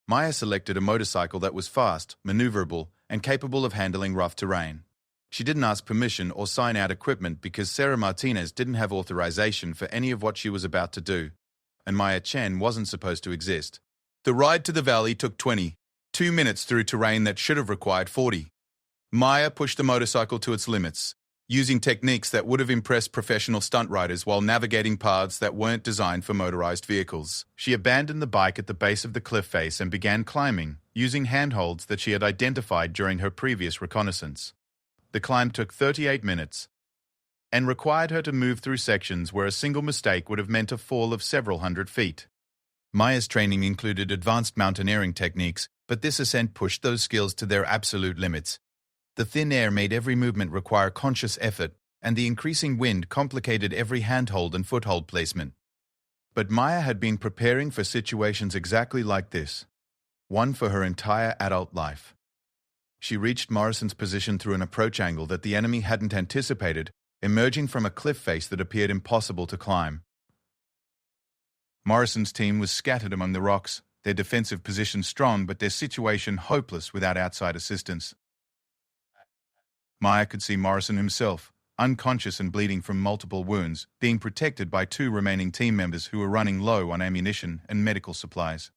Maya selected a motorcycle that was fast, maneuverable, and capable of handling rough terrain. She didn't ask permission or sign out equipment because Sarah Martinez didn't have authorization for any of what she was about to do, and Maya Chen wasn't supposed to exist. The ride to the valley took 22 minutes through terrain that should have required 40. Maya pushed the motorcycle to its limits, using techniques that would have impressed professional stunt riders while navigating paths that weren't designed for motorized vehicles. She abandoned the bike at the base of the cliff face and began climbing, using handholds that she had identified during her previous reconnaissance. The climb took 38 minutes, and required her to move through sections where a single mistake would have meant a fall of several hundred feet. Maya's training included advanced mountaineering techniques, but this ascent pushed those skills to their absolute limits. The thin air made every movement require conscious effort, and the increasing wind complicated every handhold and foothold placement. But Maya had been preparing for situations exactly like this, one for her entire adult life. She reached Morrison's position through an approach angle that the enemy hadn't anticipated, emerging from a cliff face that appeared impossible to climb. Morrison's team was scattered among the rocks, their defensive position strong but their situation hopeless without outside assistance. Maya could see Morrison himself, unconscious and bleeding from multiple wounds, being protected by 2 remaining team members who were running low on ammunition and medical supplies.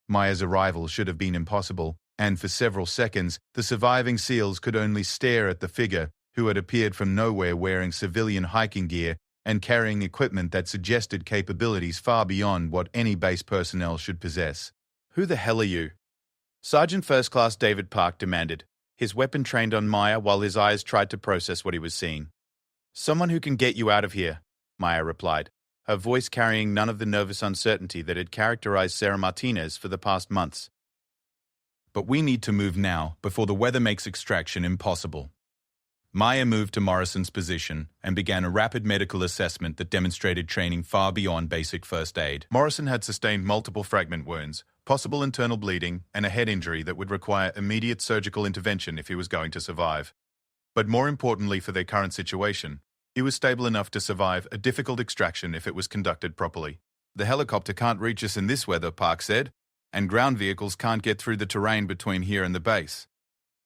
Maya's arrival should have been impossible, and for several seconds, the surviving SEALs could only stare at the figure who had appeared from nowhere wearing civilian hiking gear and carrying equipment that suggested capabilities far beyond what any base personnel should possess. Who the hell are you? Sergeant First Class David Park demanded, his weapon trained on Maya while his eyes tried to process what he was seeing. Someone who can get you out of here, Maya replied, her voice carrying none of the nervous uncertainty that had characterized Sarah Martinez for the past months. But we need to move now, before the weather makes extraction impossible. Maya moved to Morrison's position and began a rapid medical assessment that demonstrated training far beyond basic first aid. Morrison had sustained multiple fragment wounds, possible internal bleeding, and a head injury that would require immediate surgical intervention if he was going to survive. But more importantly for their current situation, he was stable enough to survive a difficult extraction if it was conducted properly. The helicopter can't reach us in this weather, Park said, and ground vehicles can't get through the terrain between here and the base.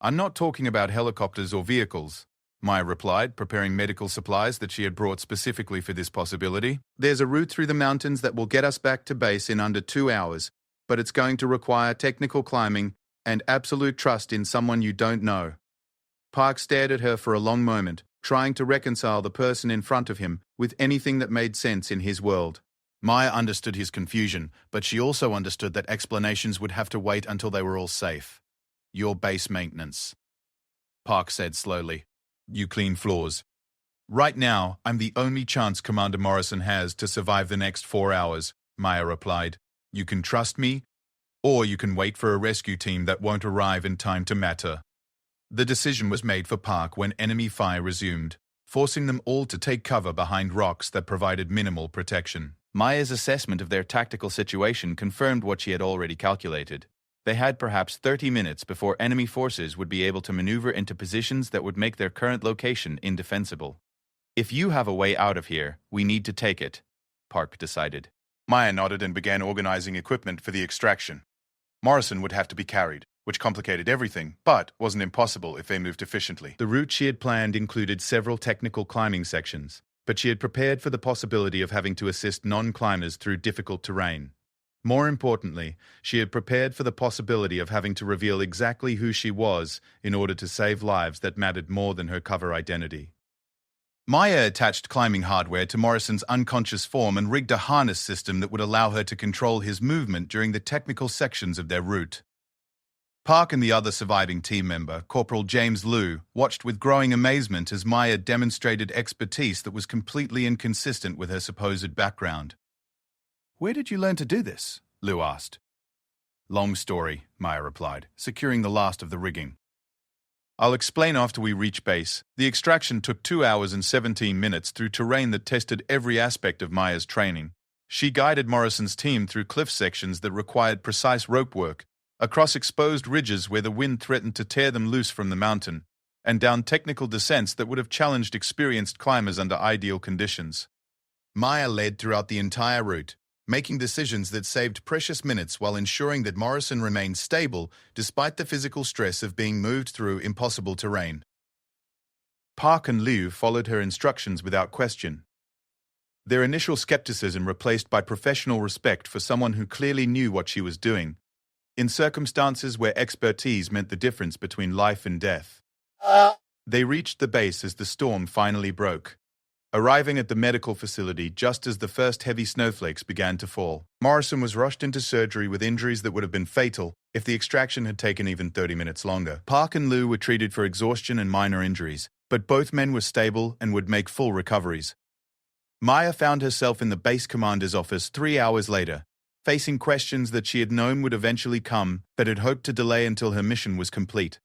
I'm not talking about helicopters or vehicles, Maya replied, preparing medical supplies that she had brought specifically for this possibility. There's a route through the mountains that will get us back to base in under 2 hours, but it's going to require technical climbing and absolute trust in someone you don't know. Park stared at her for a long moment, trying to reconcile the person in front of him with anything that made sense in his world. Maya understood his confusion, but she also understood that explanations would have to wait until they were all safe. Your base maintenance, Park said slowly. You clean floors. Right now, I'm the only chance Commander Morrison has to survive the next 4 hours, Maya replied. You can trust me, or you can wait for a rescue team that won't arrive in time to matter. The decision was made for Park when enemy fire resumed, forcing them all to take cover behind rocks that provided minimal protection. Maya's assessment of their tactical situation confirmed what she had already calculated. They had perhaps 30 minutes before enemy forces would be able to maneuver into positions that would make their current location indefensible. If you have a way out of here, we need to take it, Park decided. Maya nodded and began organizing equipment for the extraction. Morrison would have to be carried, which complicated everything, but wasn't impossible if they moved efficiently. The route she had planned included several technical climbing sections, but she had prepared for the possibility of having to assist non-climbers through difficult terrain. More importantly, she had prepared for the possibility of having to reveal exactly who she was in order to save lives that mattered more than her cover identity. Maya attached climbing hardware to Morrison's unconscious form and rigged a harness system that would allow her to control his movement during the technical sections of their route. Park and the other surviving team member, Corporal James Liu, watched with growing amazement as Maya demonstrated expertise that was completely inconsistent with her supposed background. Where did you learn to do this? Liu asked. Long story, Maya replied, securing the last of the rigging. I'll explain after we reach base. The extraction took 2 hours and 17 minutes through terrain that tested every aspect of Maya's training. She guided Morrison's team through cliff sections that required precise rope work, across exposed ridges where the wind threatened to tear them loose from the mountain, and down technical descents that would have challenged experienced climbers under ideal conditions. Maya led throughout the entire route, making decisions that saved precious minutes while ensuring that Morrison remained stable despite the physical stress of being moved through impossible terrain. Park and Liu followed her instructions without question, their initial skepticism replaced by professional respect for someone who clearly knew what she was doing, in circumstances where expertise meant the difference between life and death. They reached the base as the storm finally broke, arriving at the medical facility just as the first heavy snowflakes began to fall. Morrison was rushed into surgery with injuries that would have been fatal if the extraction had taken even 30 minutes longer. Park and Liu were treated for exhaustion and minor injuries, but both men were stable and would make full recoveries. Maya found herself in the base commander's office 3 hours later, facing questions that she had known would eventually come, but had hoped to delay until her mission was complete.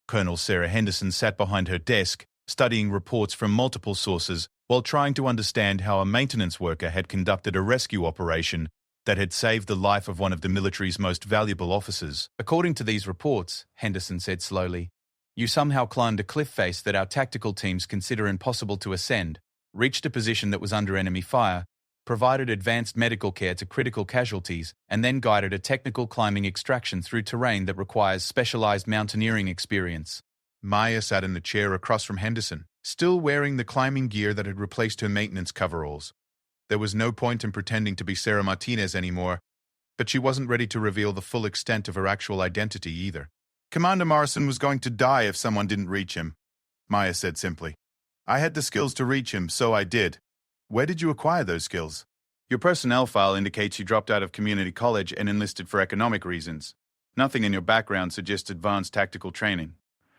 Colonel Sarah Henderson sat behind her desk, studying reports from multiple sources while trying to understand how a maintenance worker had conducted a rescue operation that had saved the life of one of the military's most valuable officers. According to these reports, Henderson said slowly, you somehow climbed a cliff face that our tactical teams consider impossible to ascend, reached a position that was under enemy fire, provided advanced medical care to critical casualties, and then guided a technical climbing extraction through terrain that requires specialized mountaineering experience. Maya sat in the chair across from Henderson, still wearing the climbing gear that had replaced her maintenance coveralls. There was no point in pretending to be Sarah Martinez anymore, but she wasn't ready to reveal the full extent of her actual identity either. Commander Morrison was going to die if someone didn't reach him, Maya said simply. I had the skills to reach him, so I did. Where did you acquire those skills? Your personnel file indicates you dropped out of community college and enlisted for economic reasons. Nothing in your background suggests advanced tactical training.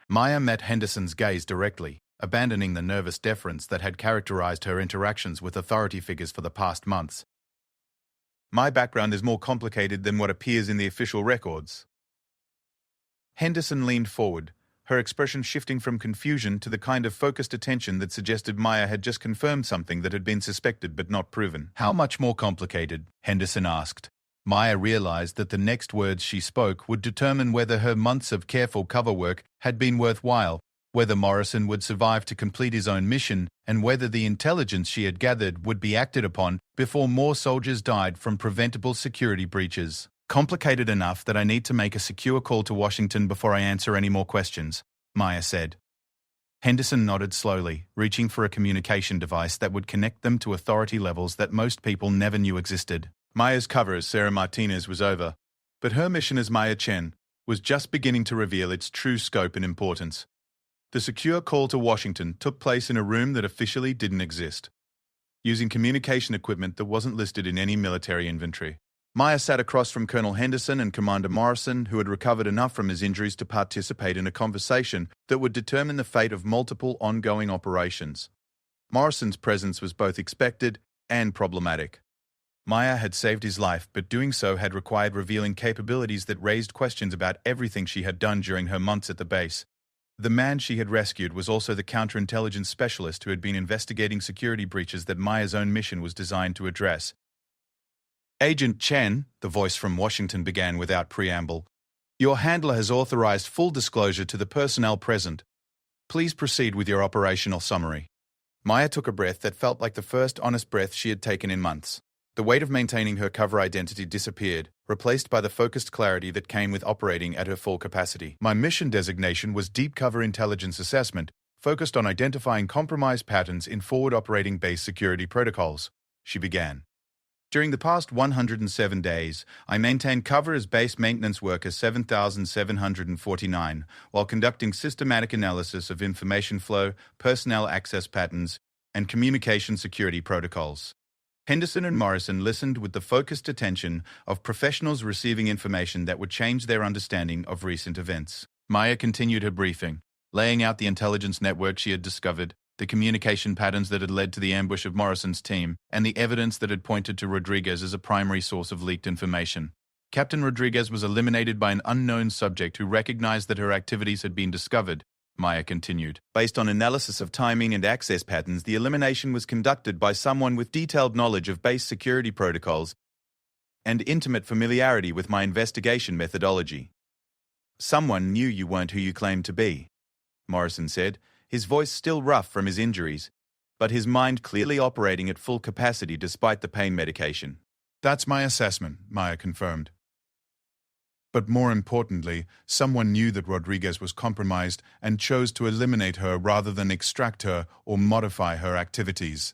Maya met Henderson's gaze directly, abandoning the nervous deference that had characterized her interactions with authority figures for the past months. My background is more complicated than what appears in the official records. Henderson leaned forward, her expression shifting from confusion to the kind of focused attention that suggested Maya had just confirmed something that had been suspected but not proven. How much more complicated? Henderson asked. Maya realized that the next words she spoke would determine whether her months of careful cover work had been worthwhile, whether Morrison would survive to complete his own mission, and whether the intelligence she had gathered would be acted upon before more soldiers died from preventable security breaches. Complicated enough that I need to make a secure call to Washington before I answer any more questions, Maya said. Henderson nodded slowly, reaching for a communication device that would connect them to authority levels that most people never knew existed. Maya's cover as Sarah Martinez was over, but her mission as Maya Chen was just beginning to reveal its true scope and importance. The secure call to Washington took place in a room that officially didn't exist, using communication equipment that wasn't listed in any military inventory. Maya sat across from Colonel Henderson and Commander Morrison, who had recovered enough from his injuries to participate in a conversation that would determine the fate of multiple ongoing operations. Morrison's presence was both expected and problematic. Maya had saved his life, but doing so had required revealing capabilities that raised questions about everything she had done during her months at the base. The man she had rescued was also the counterintelligence specialist who had been investigating security breaches that Maya's own mission was designed to address. Agent Chen, the voice from Washington began without preamble, your handler has authorized full disclosure to the personnel present. Please proceed with your operational summary. Maya took a breath that felt like the first honest breath she had taken in months. The weight of maintaining her cover identity disappeared, replaced by the focused clarity that came with operating at her full capacity. My mission designation was Deep Cover Intelligence Assessment, focused on identifying compromise patterns in forward operating base security protocols, she began. During the past 107 days, I maintained cover as base maintenance worker 7,749, while conducting systematic analysis of information flow, personnel access patterns, and communication security protocols. Henderson and Morrison listened with the focused attention of professionals receiving information that would change their understanding of recent events. Maya continued her briefing, laying out the intelligence network she had discovered, the communication patterns that had led to the ambush of Morrison's team, and the evidence that had pointed to Rodriguez as a primary source of leaked information. Captain Rodriguez was eliminated by an unknown subject who recognized that her activities had been discovered, Maya continued. Based on analysis of timing and access patterns, the elimination was conducted by someone with detailed knowledge of base security protocols and intimate familiarity with my investigation methodology. Someone knew you weren't who you claimed to be, Morrison said, his voice still rough from his injuries, but his mind clearly operating at full capacity despite the pain medication. That's my assessment, Maya confirmed. But more importantly, someone knew that Rodriguez was compromised and chose to eliminate her rather than extract her or modify her activities.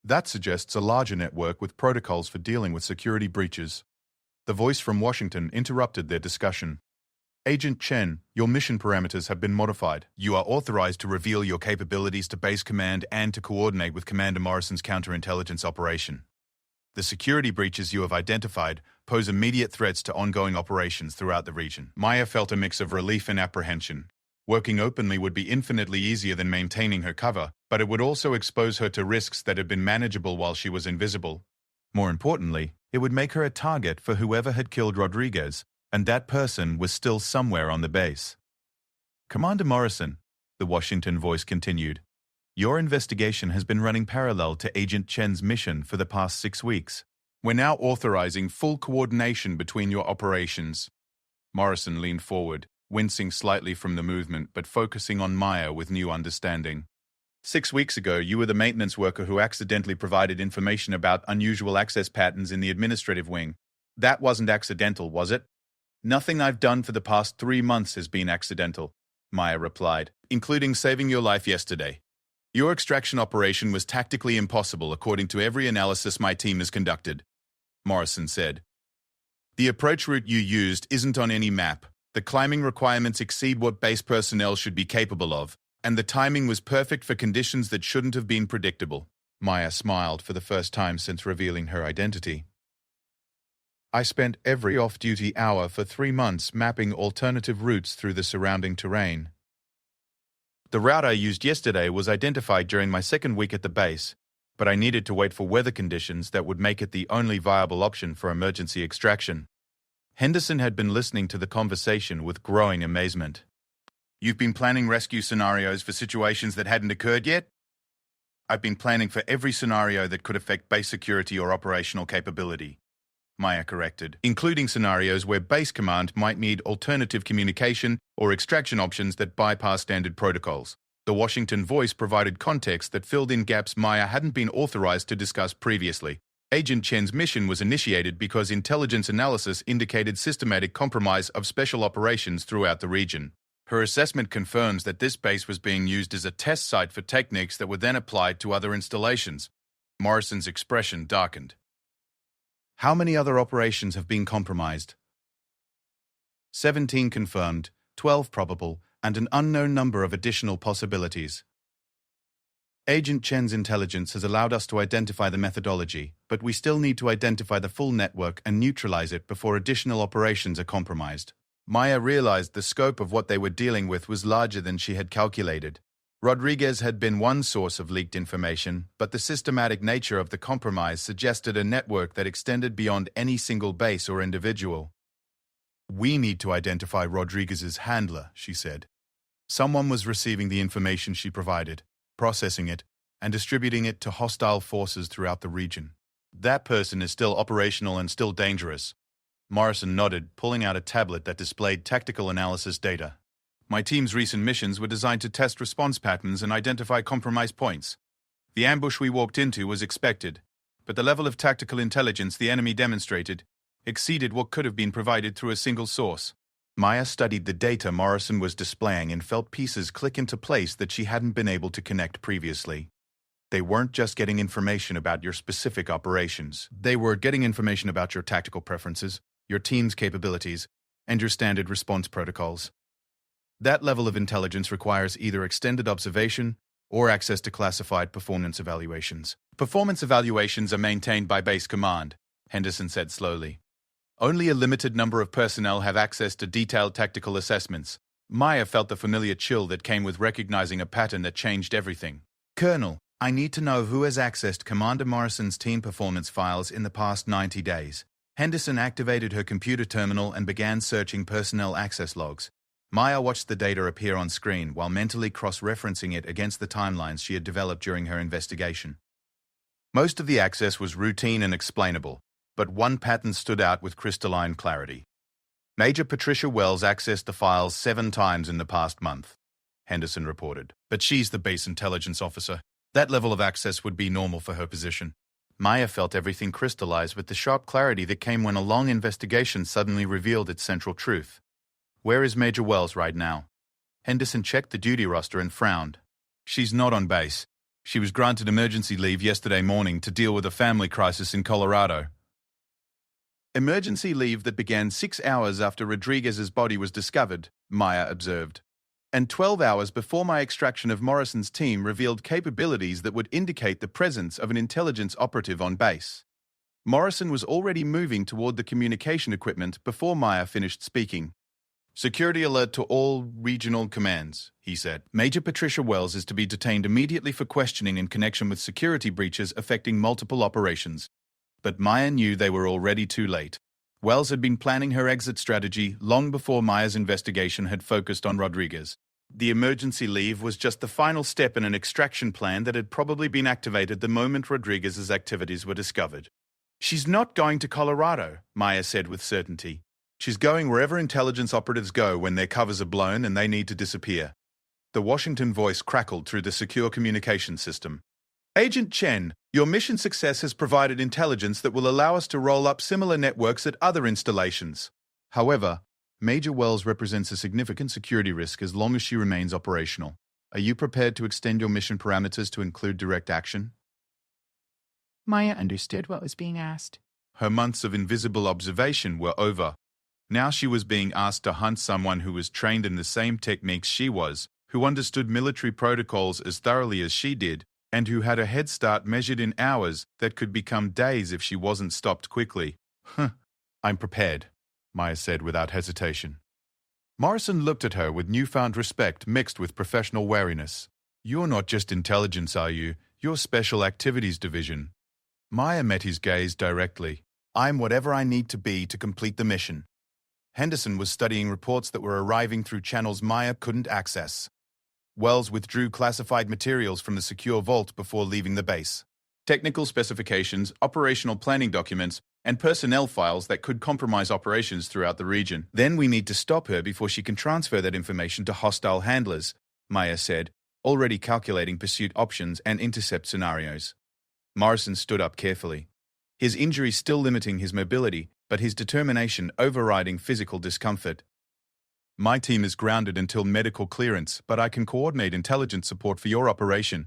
That suggests a larger network with protocols for dealing with security breaches. The voice from Washington interrupted their discussion. Agent Chen, your mission parameters have been modified. You are authorized to reveal your capabilities to base command and to coordinate with Commander Morrison's counterintelligence operation. The security breaches you have identified pose immediate threats to ongoing operations throughout the region. Maya felt a mix of relief and apprehension. Working openly would be infinitely easier than maintaining her cover, but it would also expose her to risks that had been manageable while she was invisible. More importantly, it would make her a target for whoever had killed Rodriguez, and that person was still somewhere on the base. Commander Morrison, the Washington voice continued, your investigation has been running parallel to Agent Chen's mission for the past 6 weeks. We're now authorizing full coordination between your operations. Morrison leaned forward, wincing slightly from the movement but focusing on Maya with new understanding. 6 weeks ago, you were the maintenance worker who accidentally provided information about unusual access patterns in the administrative wing. That wasn't accidental, was it? Nothing I've done for the past 3 months has been accidental, Maya replied, including saving your life yesterday. Your extraction operation was tactically impossible according to every analysis my team has conducted, Morrison said. The approach route you used isn't on any map. The climbing requirements exceed what base personnel should be capable of, and the timing was perfect for conditions that shouldn't have been predictable. Maya smiled for the first time since revealing her identity. I spent every off-duty hour for 3 months mapping alternative routes through the surrounding terrain. The route I used yesterday was identified during my second week at the base, but I needed to wait for weather conditions that would make it the only viable option for emergency extraction. Henderson had been listening to the conversation with growing amazement. You've been planning rescue scenarios for situations that hadn't occurred yet? I've been planning for every scenario that could affect base security or operational capability, Maya corrected, including scenarios where base command might need alternative communication or extraction options that bypass standard protocols. The Washington Voice provided context that filled in gaps Maya hadn't been authorized to discuss previously. Agent Chen's mission was initiated because intelligence analysis indicated systematic compromise of special operations throughout the region. Her assessment confirms that this base was being used as a test site for techniques that were then applied to other installations. Morrison's expression darkened. How many other operations have been compromised? 17 confirmed, 12 probable, and an unknown number of additional possibilities. Agent Chen's intelligence has allowed us to identify the methodology, but we still need to identify the full network and neutralize it before additional operations are compromised. Maya realized the scope of what they were dealing with was larger than she had calculated. Rodriguez had been one source of leaked information, but the systematic nature of the compromise suggested a network that extended beyond any single base or individual. We need to identify Rodriguez's handler, she said. Someone was receiving the information she provided, processing it, and distributing it to hostile forces throughout the region. That person is still operational and still dangerous. Morrison nodded, pulling out a tablet that displayed tactical analysis data. My team's recent missions were designed to test response patterns and identify compromise points. The ambush we walked into was expected, but the level of tactical intelligence the enemy demonstrated exceeded what could have been provided through a single source. Maya studied the data Morrison was displaying and felt pieces click into place that she hadn't been able to connect previously. They weren't just getting information about your specific operations. They were getting information about your tactical preferences, your team's capabilities, and your standard response protocols. That level of intelligence requires either extended observation or access to classified performance evaluations. Performance evaluations are maintained by base command, Henderson said slowly. Only a limited number of personnel have access to detailed tactical assessments. Maya felt the familiar chill that came with recognizing a pattern that changed everything. Colonel, I need to know who has accessed Commander Morrison's team performance files in the past 90 days. Henderson activated her computer terminal and began searching personnel access logs. Maya watched the data appear on screen while mentally cross-referencing it against the timelines she had developed during her investigation. Most of the access was routine and explainable, but one pattern stood out with crystalline clarity. Major Patricia Wells accessed the files 7 times in the past month, Henderson reported. But she's the base intelligence officer. That level of access would be normal for her position. Maya felt everything crystallize with the sharp clarity that came when a long investigation suddenly revealed its central truth. Where is Major Wells right now? Henderson checked the duty roster and frowned. She's not on base. She was granted emergency leave yesterday morning to deal with a family crisis in Colorado. Emergency leave that began 6 hours after Rodriguez's body was discovered, Maya observed. And 12 hours before my extraction of Morrison's team revealed capabilities that would indicate the presence of an intelligence operative on base. Morrison was already moving toward the communication equipment before Maya finished speaking. Security alert to all regional commands, he said. Major Patricia Wells is to be detained immediately for questioning in connection with security breaches affecting multiple operations. But Maya knew they were already too late. Wells had been planning her exit strategy long before Maya's investigation had focused on Rodriguez. The emergency leave was just the final step in an extraction plan that had probably been activated the moment Rodriguez's activities were discovered. She's not going to Colorado, Maya said with certainty. She's going wherever intelligence operatives go when their covers are blown and they need to disappear. The Washington Voice crackled through the secure communication system. Agent Chen, your mission success has provided intelligence that will allow us to roll up similar networks at other installations. However, Major Wells represents a significant security risk as long as she remains operational. Are you prepared to extend your mission parameters to include direct action? Maya understood what was being asked. Her months of invisible observation were over. Now she was being asked to hunt someone who was trained in the same techniques she was, who understood military protocols as thoroughly as she did, and who had a head start measured in hours that could become days if she wasn't stopped quickly. I'm prepared, Maya said without hesitation. Morrison looked at her with newfound respect mixed with professional wariness. You're not just intelligence, are you? You're Special Activities Division. Maya met his gaze directly. I'm whatever I need to be to complete the mission. Henderson was studying reports that were arriving through channels Maya couldn't access. Wells withdrew classified materials from the secure vault before leaving the base. Technical specifications, operational planning documents, and personnel files that could compromise operations throughout the region. Then we need to stop her before she can transfer that information to hostile handlers, Maya said, already calculating pursuit options and intercept scenarios. Morrison stood up carefully. His injury still limiting his mobility, but his determination overriding physical discomfort. My team is grounded until medical clearance, but I can coordinate intelligence support for your operation.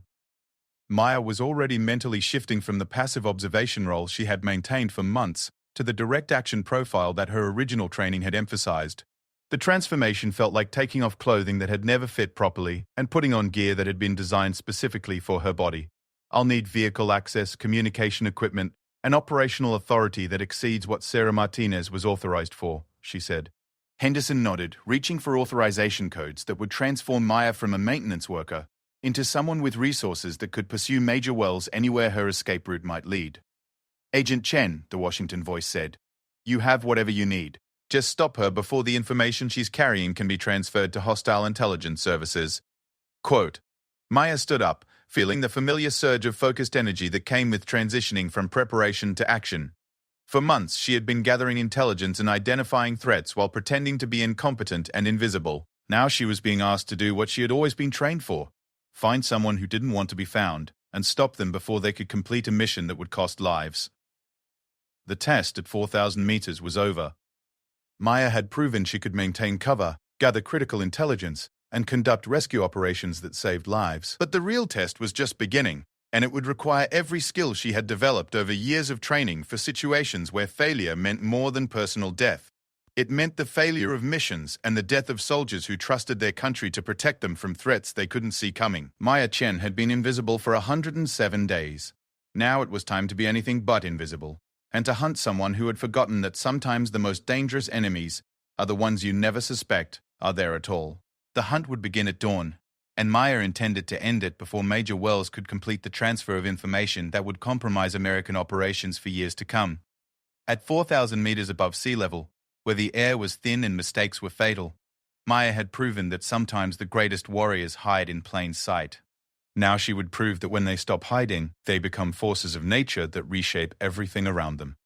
Maya was already mentally shifting from the passive observation role she had maintained for months to the direct action profile that her original training had emphasized. The transformation felt like taking off clothing that had never fit properly and putting on gear that had been designed specifically for her body. I'll need vehicle access, communication equipment, and operational authority that exceeds what Sarah Martinez was authorized for, she said. Henderson nodded, reaching for authorization codes that would transform Maya from a maintenance worker into someone with resources that could pursue Major Wells anywhere her escape route might lead. Agent Chen, the Washington voice said, you have whatever you need. Just stop her before the information she's carrying can be transferred to hostile intelligence services. Quote, Maya stood up, feeling the familiar surge of focused energy that came with transitioning from preparation to action. For months, she had been gathering intelligence and identifying threats while pretending to be incompetent and invisible. Now she was being asked to do what she had always been trained for: find someone who didn't want to be found and stop them before they could complete a mission that would cost lives. The test at 4,000 meters was over. Maya had proven she could maintain cover, gather critical intelligence, and conduct rescue operations that saved lives. But the real test was just beginning, and it would require every skill she had developed over years of training for situations where failure meant more than personal death. It meant the failure of missions and the death of soldiers who trusted their country to protect them from threats they couldn't see coming. Maya Chen had been invisible for 107 days. Now it was time to be anything but invisible, and to hunt someone who had forgotten that sometimes the most dangerous enemies are the ones you never suspect are there at all. The hunt would begin at dawn, and Maya intended to end it before Major Wells could complete the transfer of information that would compromise American operations for years to come. At 4,000 meters above sea level, where the air was thin and mistakes were fatal, Maya had proven that sometimes the greatest warriors hide in plain sight. Now she would prove that when they stop hiding, they become forces of nature that reshape everything around them.